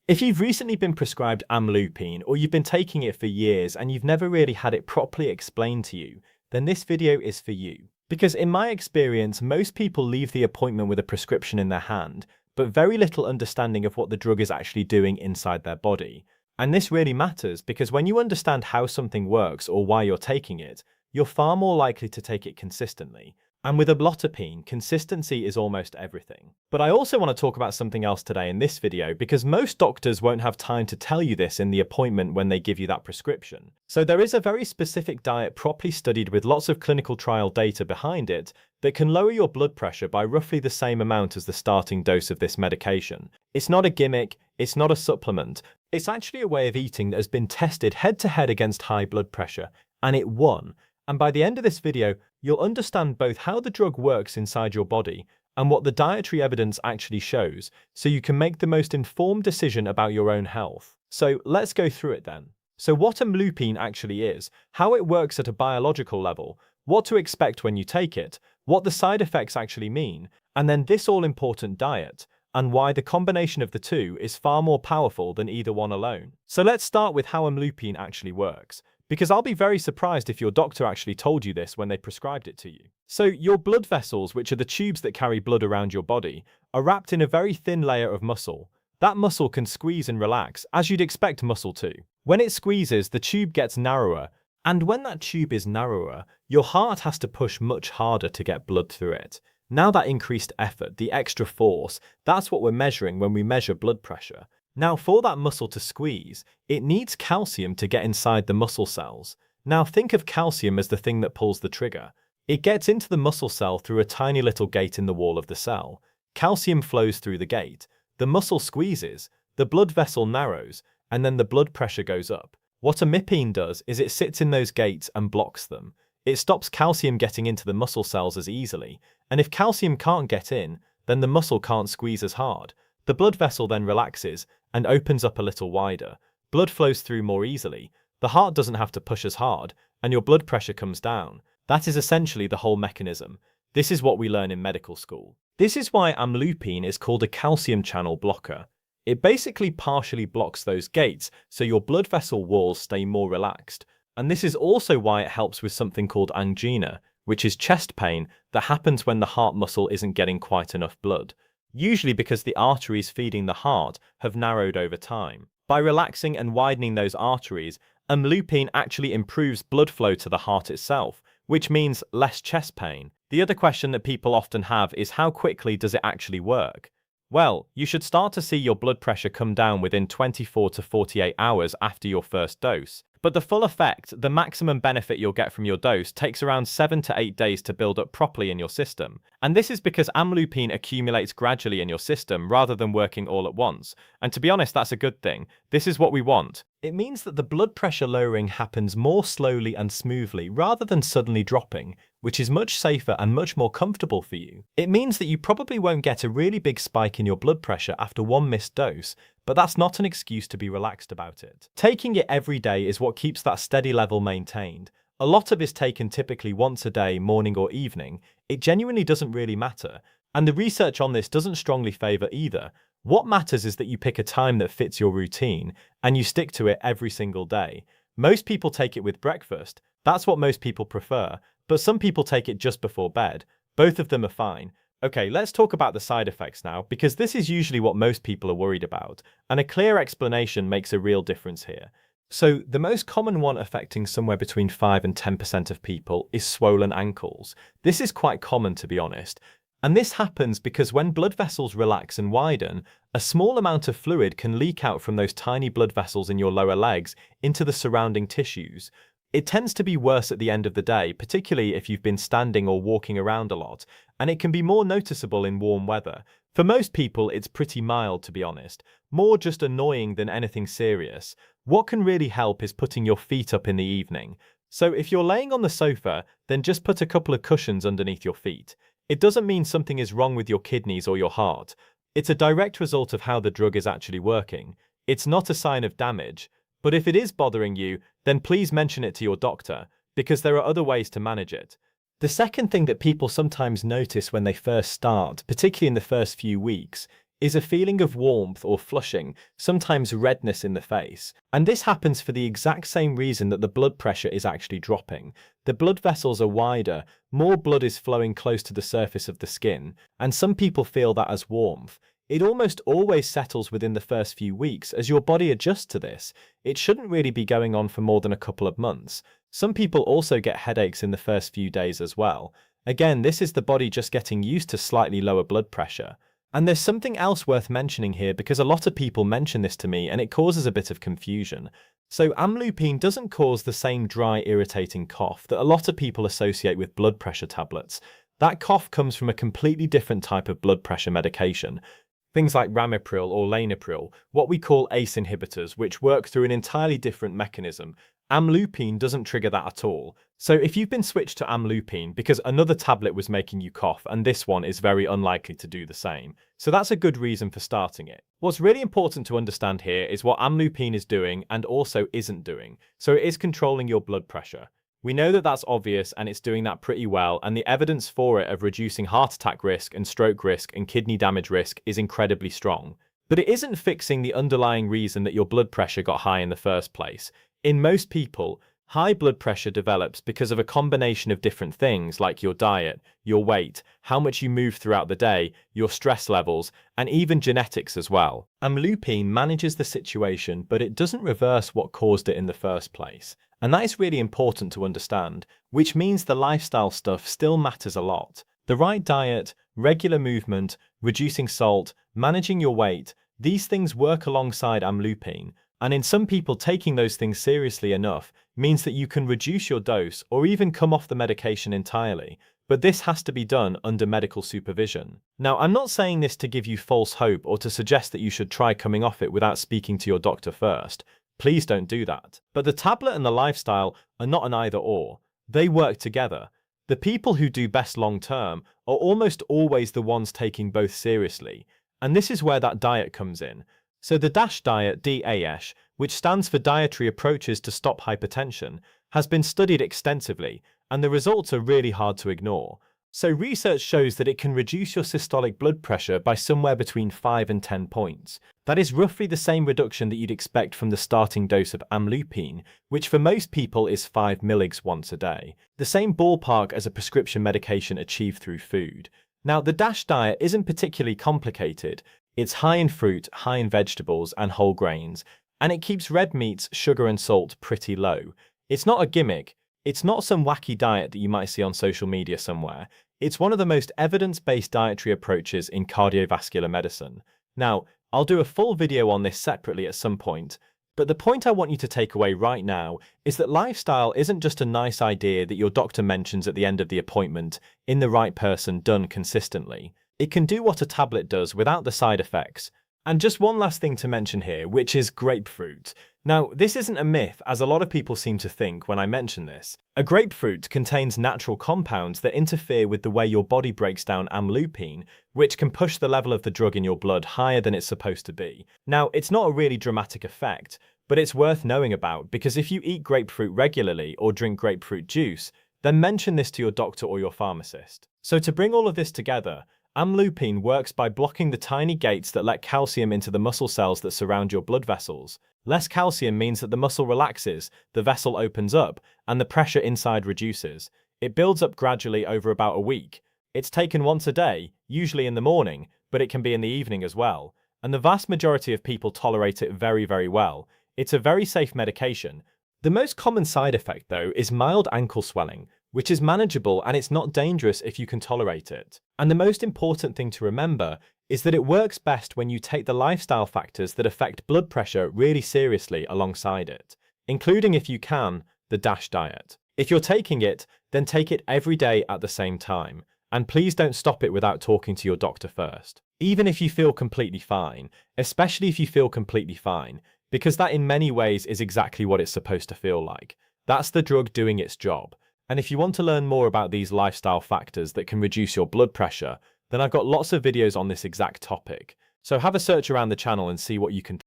If you've recently been prescribed amlodipine or you've been taking it for years and you've never really had it properly explained to you, then this video is for you. Because in my experience, most people leave the appointment with a prescription in their hand, but very little understanding of what the drug is actually doing inside their body. And this really matters because when you understand how something works or why you're taking it, you're far more likely to take it consistently. And with amlodipine, consistency is almost everything. But I also want to talk about something else today in this video because most doctors won't have time to tell you this in the appointment when they give you that prescription. So there is a very specific diet properly studied with lots of clinical trial data behind it that can lower your blood pressure by roughly the same amount as the starting dose of this medication. It's not a gimmick, it's not a supplement, it's actually a way of eating that has been tested head-to-head against high blood pressure, and it won. And by the end of this video, you'll understand both how the drug works inside your body and what the dietary evidence actually shows, so you can make the most informed decision about your own health. So let's go through it then. So what amlodipine actually is, how it works at a biological level, what to expect when you take it, what the side effects actually mean, and then this all-important diet, and why the combination of the two is far more powerful than either one alone. So let's start with how amlodipine actually works, because I'll be very surprised if your doctor actually told you this when they prescribed it to you. So your blood vessels, which are the tubes that carry blood around your body, are wrapped in a very thin layer of muscle. That muscle can squeeze and relax, as you'd expect muscle to. When it squeezes, the tube gets narrower, and when that tube is narrower, your heart has to push much harder to get blood through it. Now that increased effort, the extra force, that's what we're measuring when we measure blood pressure. Now, for that muscle to squeeze, it needs calcium to get inside the muscle cells. Now, think of calcium as the thing that pulls the trigger. It gets into the muscle cell through a tiny little gate in the wall of the cell. Calcium flows through the gate. The muscle squeezes, the blood vessel narrows, and then the blood pressure goes up. What amlodipine does is it sits in those gates and blocks them. It stops calcium getting into the muscle cells as easily, and if calcium can't get in, then the muscle can't squeeze as hard. The blood vessel then relaxes and opens up a little wider. Blood flows through more easily, the heart doesn't have to push as hard, and your blood pressure comes down. That is essentially the whole mechanism. This is what we learn in medical school. This is why amlodipine is called a calcium channel blocker. It basically partially blocks those gates so your blood vessel walls stay more relaxed. And this is also why it helps with something called angina, which is chest pain that happens when the heart muscle isn't getting quite enough blood. Usually because the arteries feeding the heart have narrowed over time. By relaxing and widening those arteries, amlodipine actually improves blood flow to the heart itself, which means less chest pain. The other question that people often have is how quickly does it actually work? Well, you should start to see your blood pressure come down within 24 to 48 hours after your first dose. But the full effect, the maximum benefit you'll get from your dose, takes around 7 to 8 days to build up properly in your system. And this is because amlodipine accumulates gradually in your system rather than working all at once. And to be honest, that's a good thing. This is what we want. It means that the blood pressure lowering happens more slowly and smoothly rather than suddenly dropping, which is much safer and much more comfortable for you. It means that you probably won't get a really big spike in your blood pressure after one missed dose, but that's not an excuse to be relaxed about it. Taking it every day is what keeps that steady level maintained. A lot of is taken typically once a day, morning or evening. It genuinely doesn't really matter. And the research on this doesn't strongly favor either. What matters is that you pick a time that fits your routine and you stick to it every single day. Most people take it with breakfast. That's what most people prefer. But some people take it just before bed. Both of them are fine. Okay, let's talk about the side effects now, because this is usually what most people are worried about, and a clear explanation makes a real difference here. So, the most common one affecting somewhere between 5 and 10% of people is swollen ankles. This is quite common, to be honest. And this happens because when blood vessels relax and widen, a small amount of fluid can leak out from those tiny blood vessels in your lower legs into the surrounding tissues. It tends to be worse at the end of the day, particularly if you've been standing or walking around a lot, and it can be more noticeable in warm weather. For most people, it's pretty mild, to be honest, more just annoying than anything serious. What can really help is putting your feet up in the evening. So if you're laying on the sofa, then just put a couple of cushions underneath your feet. It doesn't mean something is wrong with your kidneys or your heart. It's a direct result of how the drug is actually working. It's not a sign of damage. But if it is bothering you, then please mention it to your doctor, because there are other ways to manage it. The second thing that people sometimes notice when they first start, particularly in the first few weeks, is a feeling of warmth or flushing, sometimes redness in the face. And this happens for the exact same reason that the blood pressure is actually dropping. The blood vessels are wider, more blood is flowing close to the surface of the skin, and some people feel that as warmth. It almost always settles within the first few weeks as your body adjusts to this. It shouldn't really be going on for more than a couple of months. Some people also get headaches in the first few days as well. Again, this is the body just getting used to slightly lower blood pressure. And there's something else worth mentioning here because a lot of people mention this to me and it causes a bit of confusion. So amlodipine doesn't cause the same dry, irritating cough that a lot of people associate with blood pressure tablets. That cough comes from a completely different type of blood pressure medication. Things like ramipril or lansoprazole, what we call ACE inhibitors, which work through an entirely different mechanism. Amlodipine doesn't trigger that at all. So if you've been switched to amlodipine because another tablet was making you cough and this one is very unlikely to do the same, so that's a good reason for starting it. What's really important to understand here is what amlodipine is doing and also isn't doing. So it is controlling your blood pressure. We know that that's obvious and it's doing that pretty well, and the evidence for it of reducing heart attack risk and stroke risk and kidney damage risk is incredibly strong. But it isn't fixing the underlying reason that your blood pressure got high in the first place. In most people, high blood pressure develops because of a combination of different things like your diet, your weight, how much you move throughout the day, your stress levels, and even genetics as well. Amlodipine manages the situation, but it doesn't reverse what caused it in the first place. And that is really important to understand, which means the lifestyle stuff still matters a lot. The right diet, regular movement, reducing salt, managing your weight, these things work alongside amlodipine. And in some people, taking those things seriously enough means that you can reduce your dose or even come off the medication entirely. But this has to be done under medical supervision. Now, I'm not saying this to give you false hope or to suggest that you should try coming off it without speaking to your doctor first. Please don't do that. But the tablet and the lifestyle are not an either-or. They work together. The people who do best long-term are almost always the ones taking both seriously. And this is where that diet comes in. So the DASH diet, DASH, which stands for Dietary Approaches to Stop Hypertension, has been studied extensively, and the results are really hard to ignore. So research shows that it can reduce your systolic blood pressure by somewhere between 5 and 10 points. That is roughly the same reduction that you'd expect from the starting dose of amlodipine, which for most people is 5 mg once a day. The same ballpark as a prescription medication achieved through food. Now, the DASH diet isn't particularly complicated. It's high in fruit, high in vegetables and whole grains, and it keeps red meats, sugar and salt pretty low. It's not a gimmick. It's not some wacky diet that you might see on social media somewhere. It's one of the most evidence-based dietary approaches in cardiovascular medicine. Now, I'll do a full video on this separately at some point, but the point I want you to take away right now is that lifestyle isn't just a nice idea that your doctor mentions at the end of the appointment in the right person done consistently. It can do what a tablet does without the side effects. And just one last thing to mention here, which is grapefruit. Now, this isn't a myth, as a lot of people seem to think when I mention this. A grapefruit contains natural compounds that interfere with the way your body breaks down amlodipine, which can push the level of the drug in your blood higher than it's supposed to be. Now, it's not a really dramatic effect, but it's worth knowing about because if you eat grapefruit regularly or drink grapefruit juice, then mention this to your doctor or your pharmacist. So to bring all of this together, amlodipine works by blocking the tiny gates that let calcium into the muscle cells that surround your blood vessels. Less calcium means that the muscle relaxes, the vessel opens up, and the pressure inside reduces. It builds up gradually over about a week. It's taken once a day, usually in the morning, but it can be in the evening as well. And the vast majority of people tolerate it very, very well. It's a very safe medication. The most common side effect, though, is mild ankle swelling, which is manageable and it's not dangerous if you can tolerate it. And the most important thing to remember is that it works best when you take the lifestyle factors that affect blood pressure really seriously alongside it, including, if you can, the DASH diet. If you're taking it, then take it every day at the same time. And please don't stop it without talking to your doctor first. Even if you feel completely fine, especially if you feel completely fine, because that in many ways is exactly what it's supposed to feel like. That's the drug doing its job. And if you want to learn more about these lifestyle factors that can reduce your blood pressure, then I've got lots of videos on this exact topic. So have a search around the channel and see what you can